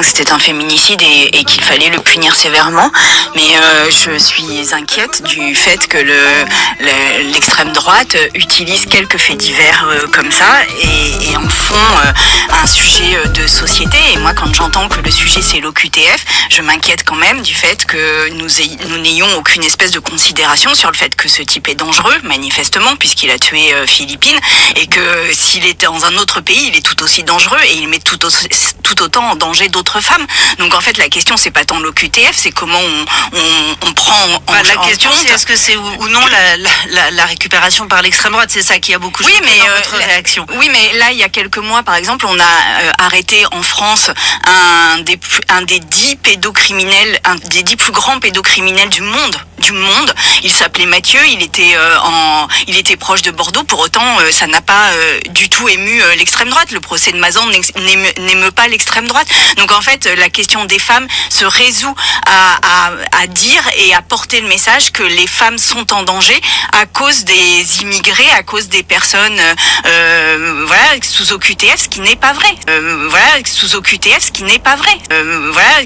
que c'était un féminicide et qu'il fallait le punir sévèrement. Mais je suis inquiète du fait que l'extrême droite utilise quelques faits divers comme ça et en font un sujet de société. Et moi, quand j'entends que le sujet c'est l'OQTF, je m'inquiète quand même du fait que nous n'ayons aucune espèce de considération sur le fait que ce type est dangereux, manifestement, puisqu'il a tué Philippine, et que s'il était dans un autre pays, il est tout aussi dangereux et il met tout autant en danger d'autres femmes. Donc en fait, la question c'est pas tant l'OQTF, c'est comment on prend en la question c'est est-ce que c'est ou non la récupération par l'extrême droite, c'est ça qui a beaucoup changé dans votre réaction. Oui, mais là il y a quelques mois par exemple, on a arrêté en France un des 10 pédocriminels, un des 10 plus grands pédocriminels du monde. Il s'appelait Mathieu, il était proche de Bordeaux, pour autant ça n'a pas du tout ému l'extrême droite. Le procès de Mazan n'émeut pas l'extrême droite. Donc en fait, la question des femmes se résout à dire et à porter le message que les femmes sont en danger à cause des immigrés, à cause des personnes sous OQTF, ce qui n'est pas vrai. Sous OQTF, ce qui n'est pas vrai.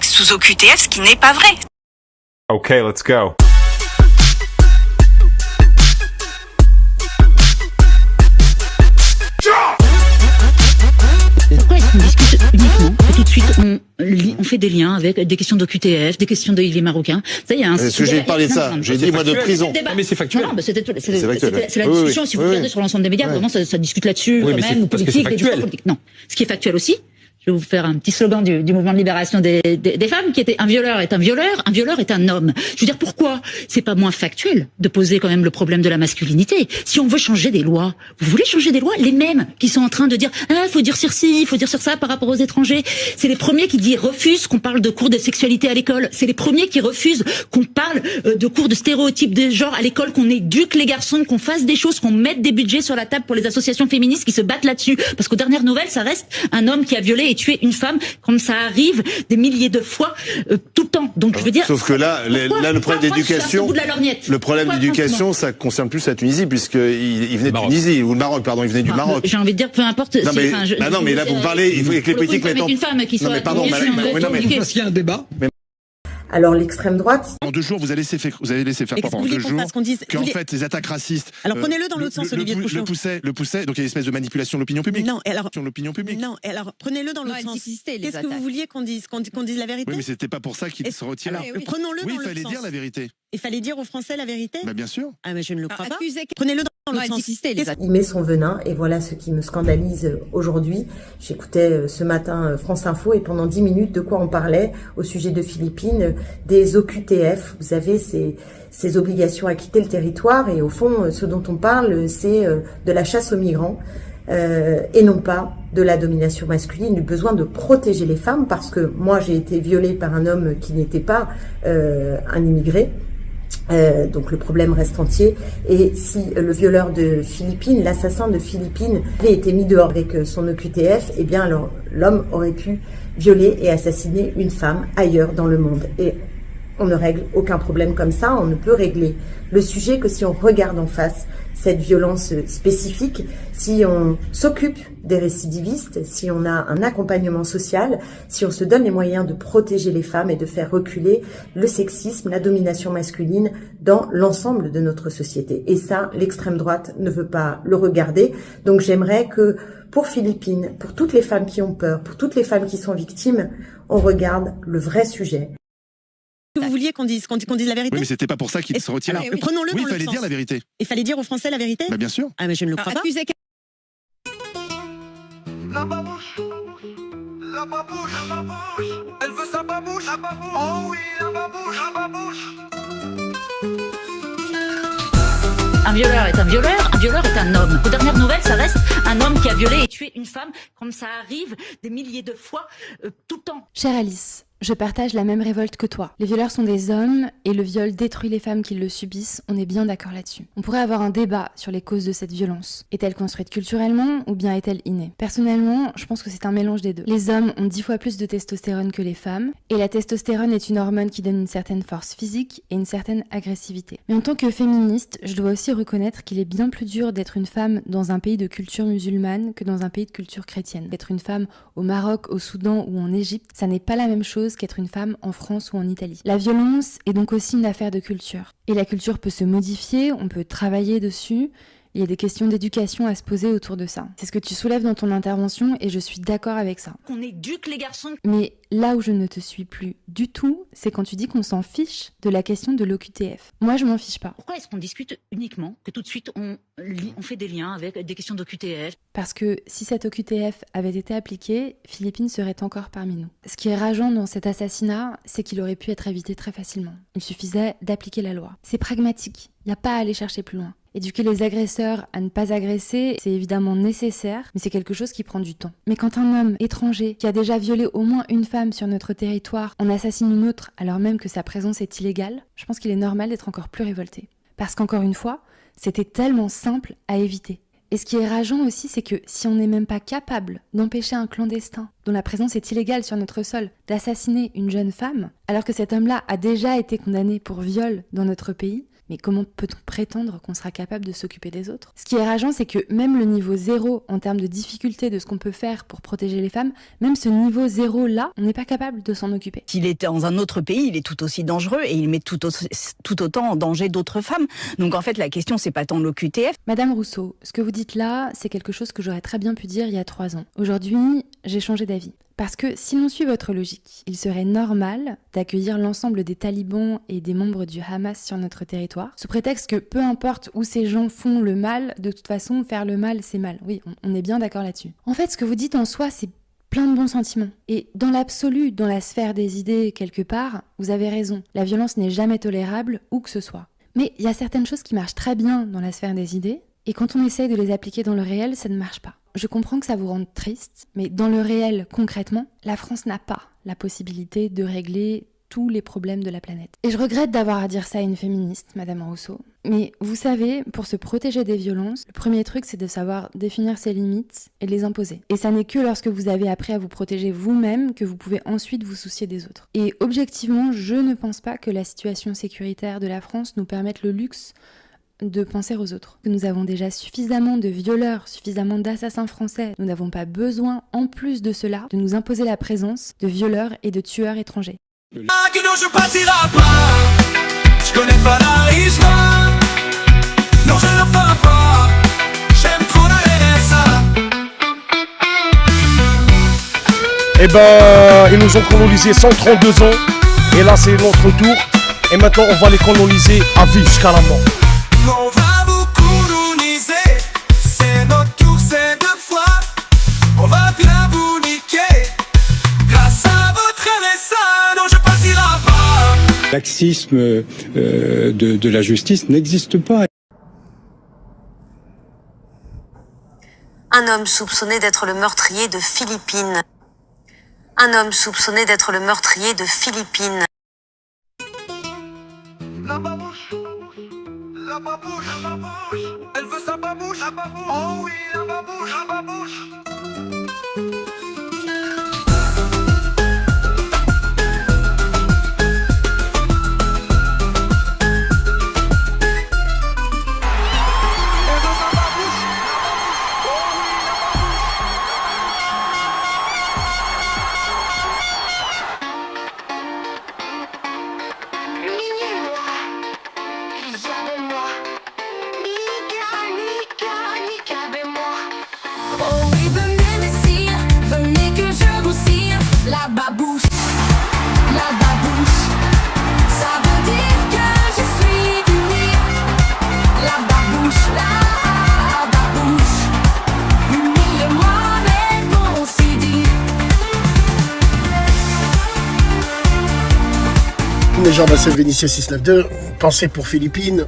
Sous OQTF, ce qui n'est pas vrai. Okay, let's go. Pourquoi est-ce qu'on discute uniquement et tout de suite on fait des liens avec des questions d'OQTF, des questions des Marocains? Ça, il y a un. Est-ce que j'ai parlé de ça? J'ai dit moi de prison. Mais c'est factuel. Non, c'est la discussion. Si vous regardez sur l'ensemble des médias, vraiment, ça discute là-dessus, quand même, ou politique, des discours politiques. Non, ce qui est factuel aussi. Je vais vous faire un petit slogan du mouvement de libération des femmes, qui était: un violeur est un violeur est un homme. Je veux dire, pourquoi c'est pas moins factuel de poser quand même le problème de la masculinité? Si on veut changer des lois, vous voulez changer des lois, les mêmes qui sont en train de dire faut dire sur ci, faut dire sur ça par rapport aux étrangers, c'est les premiers qui refusent qu'on parle de cours de sexualité à l'école, c'est les premiers qui refusent qu'on parle de cours de stéréotypes de genre à l'école, qu'on éduque les garçons, qu'on fasse des choses, qu'on mette des budgets sur la table pour les associations féministes qui se battent là-dessus, parce qu'aux dernières nouvelles, ça reste un homme qui a violé et tuer une femme, comme ça arrive des milliers de fois tout le temps. Donc je veux dire. Sauf que là, le problème d'éducation, le problème d'éducation, ça concerne plus la Tunisie, puisqu'il venait de Tunisie ou le Maroc, pardon, il venait du Maroc. J'ai envie de dire, peu importe. Non mais là vous parlez, il faut que les politiques mettent en. Une femme qui soit. Non mais pardon, parce qu'il y a un débat. Alors l'extrême droite. En 2 jours, vous allez laisser faire pendant 2 jours qu'en fait les attaques racistes. Alors prenez-le dans l'autre sens, Olivier de Pouchon. Le poussait. Donc il y a une espèce de manipulation de l'opinion publique. Non, alors l'opinion publique. Non, alors prenez-le dans l'autre sens. Qu'est-ce que vous vouliez qu'on dise la vérité? Oui, mais c'était pas pour ça qu'il se retirait. Prenons-le dans l'autre sens. Oui, il fallait dire la vérité. Il fallait dire aux Français la vérité? Bah bien sûr. Ah mais je ne le crois pas. Prenez-le dans l'autre sens. Il met son venin et voilà ce qui me scandalise aujourd'hui. J'écoutais ce matin France Info et pendant 10 minutes de quoi on parlait au sujet de Philippines, des OQTF. Vous avez ces obligations à quitter le territoire et au fond ce dont on parle c'est de la chasse aux migrants. Et non pas de la domination masculine, du besoin de protéger les femmes, parce que moi j'ai été violée par un homme qui n'était pas un immigré. Donc le problème reste entier. Et si le violeur de Philippines, l'assassin de Philippines, avait été mis dehors avec son OQTF, eh bien alors l'homme aurait pu violer et assassiner une femme ailleurs dans le monde. Et on ne règle aucun problème comme ça, on ne peut régler le sujet que si on regarde en face cette violence spécifique, si on s'occupe des récidivistes, si on a un accompagnement social, si on se donne les moyens de protéger les femmes et de faire reculer le sexisme, la domination masculine dans l'ensemble de notre société. Et ça, l'extrême droite ne veut pas le regarder. Donc j'aimerais que pour Philippine, pour toutes les femmes qui ont peur, pour toutes les femmes qui sont victimes, on regarde le vrai sujet. Vous vouliez qu'on dise la vérité? Oui, mais c'était pas pour ça qu'il se retirait. Alors, prenons-le dans l'autre sens. Oui, il fallait dire la vérité. Il fallait dire aux Français la vérité? Bah bien sûr. Ah mais je ne le crois pas. La babouche, la babouche, la babouche, elle veut sa babouche, la babouche, oh oui, la babouche, la babouche. Un violeur est un homme. Aux dernières nouvelles, ça reste un homme qui a violé et tué une femme, comme ça arrive des milliers de fois tout le temps. Chère Alice, Je partage la même révolte que toi. Les violeurs sont des hommes et le viol détruit les femmes qui le subissent, on est bien d'accord là-dessus. On pourrait avoir un débat sur les causes de cette violence. Est-elle construite culturellement ou bien est-elle innée ? Personnellement, je pense que c'est un mélange des deux. Les hommes ont 10 fois plus de testostérone que les femmes, et la testostérone est une hormone qui donne une certaine force physique et une certaine agressivité. Mais en tant que féministe, je dois aussi reconnaître qu'il est bien plus dur d'être une femme dans un pays de culture musulmane que dans un pays de culture chrétienne. D'être une femme au Maroc, au Soudan ou en Égypte, ça n'est pas la même chose qu'être une femme en France ou en Italie. La violence est donc aussi une affaire de culture. Et la culture peut se modifier, on peut travailler dessus, il y a des questions d'éducation à se poser autour de ça. C'est ce que tu soulèves dans ton intervention et je suis d'accord avec ça. Qu'on éduque les garçons. Mais là où je ne te suis plus du tout, c'est quand tu dis qu'on s'en fiche de la question de l'OQTF. Moi, je m'en fiche pas. Pourquoi est-ce qu'on discute uniquement, que tout de suite on fait des liens avec des questions d'OQTF ? Parce que si cette OQTF avait été appliquée, Philippine serait encore parmi nous. Ce qui est rageant dans cet assassinat, c'est qu'il aurait pu être évité très facilement. Il suffisait d'appliquer la loi. C'est pragmatique, il n'y a pas à aller chercher plus loin. Éduquer les agresseurs à ne pas agresser, c'est évidemment nécessaire, mais c'est quelque chose qui prend du temps. Mais quand un homme étranger, qui a déjà violé au moins une femme sur notre territoire, en assassine une autre alors même que sa présence est illégale, je pense qu'il est normal d'être encore plus révolté. Parce qu'encore une fois, c'était tellement simple à éviter. Et ce qui est rageant aussi, c'est que si on n'est même pas capable d'empêcher un clandestin, dont la présence est illégale sur notre sol, d'assassiner une jeune femme, alors que cet homme-là a déjà été condamné pour viol dans notre pays, mais comment peut-on prétendre qu'on sera capable de s'occuper des autres ? Ce qui est rageant, c'est que même le niveau 0 en termes de difficulté de ce qu'on peut faire pour protéger les femmes, même ce niveau 0-là, on n'est pas capable de s'en occuper. S'il est dans un autre pays, il est tout aussi dangereux et il met tout autant en danger d'autres femmes. Donc en fait, la question, c'est pas tant l'OQTF. Madame Rousseau, ce que vous dites là, c'est quelque chose que j'aurais très bien pu dire il y a 3 ans. Aujourd'hui, j'ai changé d'avis. Parce que si l'on suit votre logique, il serait normal d'accueillir l'ensemble des talibans et des membres du Hamas sur notre territoire, sous prétexte que peu importe où ces gens font le mal, de toute façon, faire le mal, c'est mal. Oui, on est bien d'accord là-dessus. En fait, ce que vous dites en soi, c'est plein de bons sentiments. Et dans l'absolu, dans la sphère des idées, quelque part, vous avez raison. La violence n'est jamais tolérable, où que ce soit. Mais il y a certaines choses qui marchent très bien dans la sphère des idées, et quand on essaye de les appliquer dans le réel, ça ne marche pas. Je comprends que ça vous rende triste, mais dans le réel, concrètement, la France n'a pas la possibilité de régler tous les problèmes de la planète. Et je regrette d'avoir à dire ça à une féministe, Madame Rousseau. Mais vous savez, pour se protéger des violences, le premier truc, c'est de savoir définir ses limites et les imposer. Et ça n'est que lorsque vous avez appris à vous protéger vous-même que vous pouvez ensuite vous soucier des autres. Et objectivement, je ne pense pas que la situation sécuritaire de la France nous permette le luxe de penser aux autres. Nous avons déjà suffisamment de violeurs, suffisamment d'assassins français. Nous n'avons pas besoin, en plus de cela, de nous imposer la présence de violeurs et de tueurs étrangers. Ah, que non, je partirai pas. Je connais pas la RISMA. Non, je ne ferai pas. J'aime trop la RSA. Eh ben, ils nous ont colonisé 132 ans. Et là, c'est notre tour. Et maintenant, on va les coloniser à vie jusqu'à la mort. On va vous coloniser. C'est notre tour, c'est 2 fois. On va bien vous niquer. Grâce à votre RSA. Non, je partirai pas. Laxisme de la justice n'existe pas. Un homme soupçonné d'être le meurtrier de Philippine. Un homme soupçonné d'être le meurtrier de Philippine. La babouche. La babouche. La babouche. Elle veut sa babouche. La babouche. Oh oui, la babouche. La babouche. Oh, we've been missing. Les gens de Vénitien 692, pensez pour Philippine,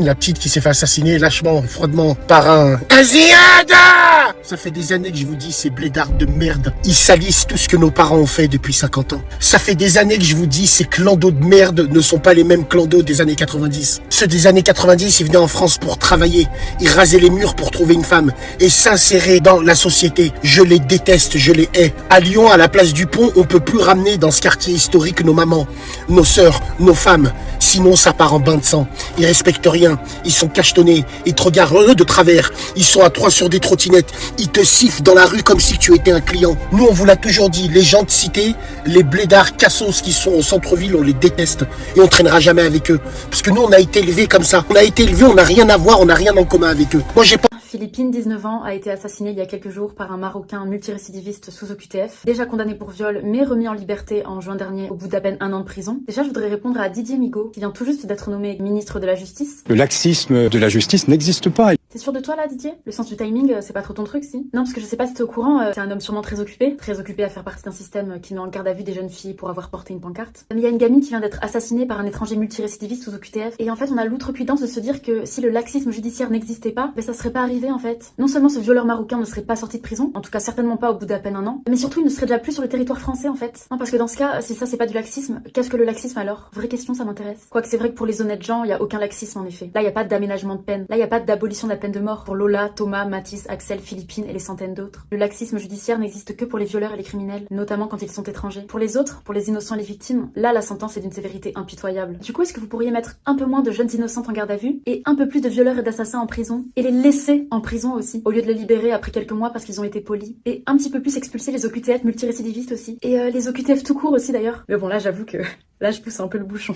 la petite qui s'est fait assassiner lâchement, froidement, par un Aziada. Ça fait des années que je vous dis, ces blédards de merde, ils salissent tout ce que nos parents ont fait depuis 50 ans. Ça fait des années que je vous dis, ces clandos de merde ne sont pas les mêmes clandos des années 90. Ceux des années 90, ils venaient en France pour travailler, ils rasaient les murs pour trouver une femme et s'insérer dans la société. Je les déteste, je les hais. À Lyon, à la place du pont, on peut plus ramener dans ce quartier historique nos mamans, nos sœurs, nos femmes. Sinon, ça part en bain de sang. Ils respectent rien. Ils sont cachetonnés. Ils te regardent eux de travers. Ils sont à 3 sur des trottinettes. Ils te sifflent dans la rue comme si tu étais un client. Nous, on vous l'a toujours dit. Les gens de cité, les blédards cassos qui sont au centre-ville, on les déteste. Et on traînera jamais avec eux. Parce que nous, on a été élevés comme ça. On a été élevés, on n'a rien à voir, on n'a rien en commun avec eux. Moi, j'ai pas... Philippine, 19 ans, a été assassinée il y a quelques jours par un Marocain multirécidiviste sous OQTF, déjà condamné pour viol mais remis en liberté en juin dernier au bout d'à peine 1 an de prison. Déjà, je voudrais répondre à Didier Migaud, qui vient tout juste d'être nommé ministre de la Justice. Le laxisme de la justice n'existe pas. T'es sûr de toi là, Didier? Le sens du timing, c'est pas trop ton truc, si? Non, parce que je sais pas si t'es au courant, c'est un homme sûrement très occupé à faire partie d'un système qui met en garde à vue des jeunes filles pour avoir porté une pancarte. Mais il y a une gamine qui vient d'être assassinée par un étranger multirécidiviste sous OQTF, et en fait on a l'outrecuidance de se dire que si le laxisme judiciaire n'existait pas, ben ça serait pas arrivé en fait. Non seulement ce violeur marocain ne serait pas sorti de prison, en tout cas certainement pas au bout d'à peine 1 an, mais surtout il ne serait déjà plus sur le territoire français en fait. Non, parce que dans ce cas, si ça c'est pas du laxisme, qu'est-ce que le laxisme alors? Vraie question, ça m'intéresse. Quoique c'est vrai que pour les honnêtes gens, il y a aucun laxisme en effet. Là il y a pas d'aménagement de peine, là il y a pas d'abolition de la peine de mort pour Lola, Thomas, Mathis, Axel, Philippine et les centaines d'autres. Le laxisme judiciaire n'existe que pour les violeurs et les criminels, notamment quand ils sont étrangers. Pour les autres, pour les innocents et les victimes, là la sentence est d'une sévérité impitoyable. Du coup, est-ce que vous pourriez mettre un peu moins de jeunes innocentes en garde à vue et un peu plus de violeurs et d'assassins en prison et les laisser en prison aussi, au lieu de les libérer après quelques mois parce qu'ils ont été polis, et un petit peu plus expulser les OQTF multirécidivistes aussi, et les OQTF tout court aussi d'ailleurs. Mais bon, là j'avoue que là je pousse un peu le bouchon.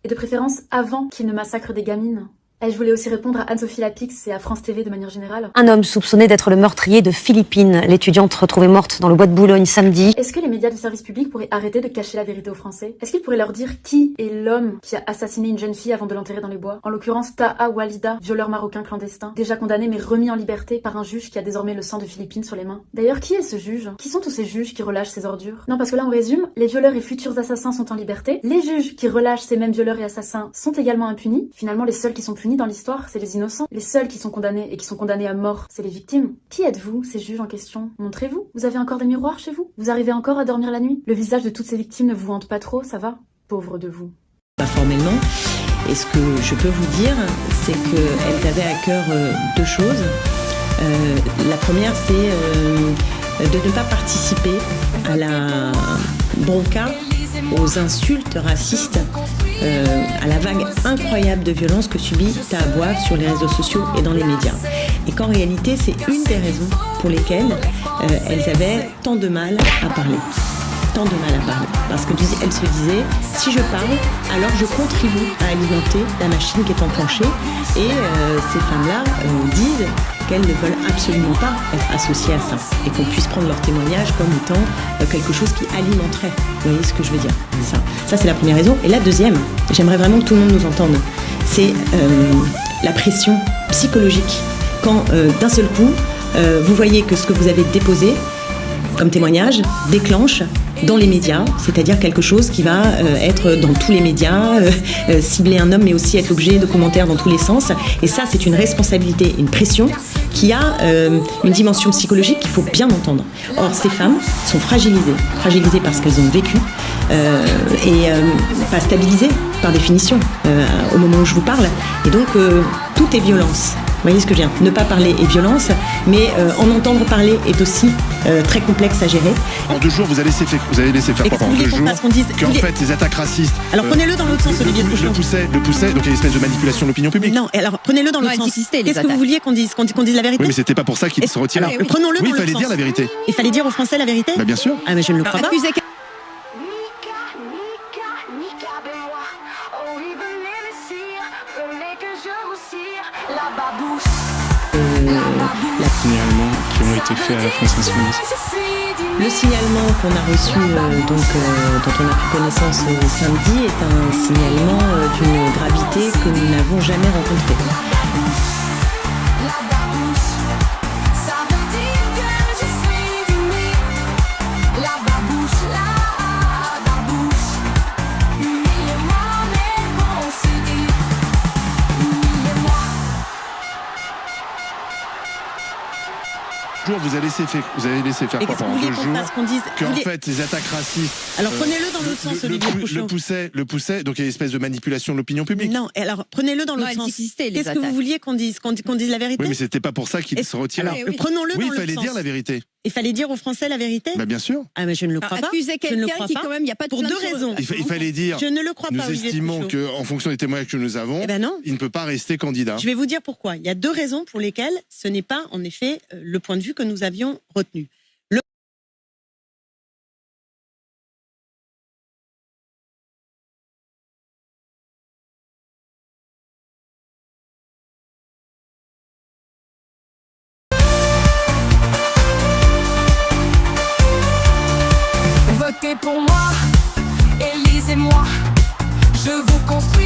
Et de préférence avant qu'ils ne massacrent des gamines. Et je voulais aussi répondre à Anne-Sophie Lapix et à France TV de manière générale. Un homme soupçonné d'être le meurtrier de Philippine, l'étudiante retrouvée morte dans le bois de Boulogne samedi. Est-ce que les médias du service public pourraient arrêter de cacher la vérité aux Français? Est-ce qu'ils pourraient leur dire qui est l'homme qui a assassiné une jeune fille avant de l'enterrer dans les bois? En l'occurrence, Taha Walida, violeur marocain clandestin, déjà condamné mais remis en liberté par un juge qui a désormais le sang de Philippine sur les mains. D'ailleurs, qui est ce juge? Qui sont tous ces juges qui relâchent ces ordures? Non, parce que là on résume, les violeurs et futurs assassins sont en liberté, les juges qui relâchent ces mêmes violeurs et assassins sont également impunis. Finalement, les seuls qui sont punis dans l'histoire, c'est les innocents. Les seuls qui sont condamnés et qui sont condamnés à mort, c'est les victimes. Qui êtes-vous, ces juges en question? Montrez-vous. Vous avez encore des miroirs chez vous? Vous arrivez encore à dormir la nuit? Le visage de toutes ces victimes ne vous hante pas trop, ça va? Pauvre de vous. Pas formellement. Et ce que je peux vous dire, c'est qu'elles avaient à cœur 2 choses. La première, c'est de ne pas participer à la bronca, aux insultes racistes, à la vague incroyable de violence que subit Taha sur les réseaux sociaux et dans les médias. Et qu'en réalité, c'est une des raisons pour lesquelles elles avaient tant de mal à parler. Tant de mal à parler. Parce qu'elles se disaient, si je parle, alors je contribue à alimenter la machine qui est enclenchée. Et ces femmes-là disent qu'elles ne veulent absolument pas être associées à ça. Et qu'on puisse prendre leur témoignage comme étant quelque chose qui alimenterait. Vous voyez ce que je veux dire? Ça c'est la première raison. Et la deuxième, j'aimerais vraiment que tout le monde nous entende, c'est la pression psychologique. Quand d'un seul coup, vous voyez que ce que vous avez déposé comme témoignage déclenche dans les médias, c'est-à-dire quelque chose qui va être dans tous les médias, cibler un homme mais aussi être l'objet de commentaires dans tous les sens. Et ça, c'est une responsabilité, une pression qui a une dimension psychologique qu'il faut bien entendre. Or, ces femmes sont fragilisées parce qu'elles ont vécu et pas stabilisées par définition au moment où je vous parle. Et donc, tout est violence. Vous voyez ce que je viens? Ne pas parler est violence, mais en entendre parler est aussi très complexe à gérer. En 2 jours, vous avez laissé faire pendant 2 jours qu'en fait les attaques racistes... Alors prenez-le dans l'autre sens, Olivier Truchon. Le poussaient, donc il y a une espèce de manipulation de l'opinion publique. Non, alors prenez-le dans l'autre sens. Qu'est-ce que vous vouliez qu'on dise? Qu'on dise la vérité? Oui, mais c'était pas pour ça qu'il se retire. Alors, prenons-le dans l'autre sens. Oui, il fallait dire la vérité. Il fallait dire aux Français la vérité? Bah bien sûr. Ah mais je ne le crois pas. Signalements qui ont été faits à la France Insoumise. Le signalement qu'on a reçu, dont on a pris connaissance samedi, est un signalement d'une gravité que nous n'avons jamais rencontrée. vous avez laissé faire quoi pendant 2 jours. En fait, les attaques racistes. Alors prenez-le dans l'autre sens, Olivier Pouchon. Le poussait. Donc il y a une espèce de manipulation de l'opinion publique. Non, alors prenez-le dans l'autre sens. Qu'est-ce que vous vouliez qu'on dise la vérité? Oui, mais c'était pas pour ça qu'il se retirait. Alors prenons-le dans l'autre sens. Oui, il fallait dire la vérité. Il fallait dire aux Français la vérité? Bah bien sûr. Ah mais je ne le crois pas. Accuser quelqu'un qui quand même, il n'y a pas de pour 2 raisons. Il fallait dire. Je ne le crois pas. Nous estimons qu'en fonction des témoignages que nous avons, il ne peut pas rester candidat. Je vais vous dire pourquoi. Il y a 2 raisons pour lesquelles ce n'est pas en effet le point de vue que nous avions retenu. Votez pour moi, élisez-moi, je vous construis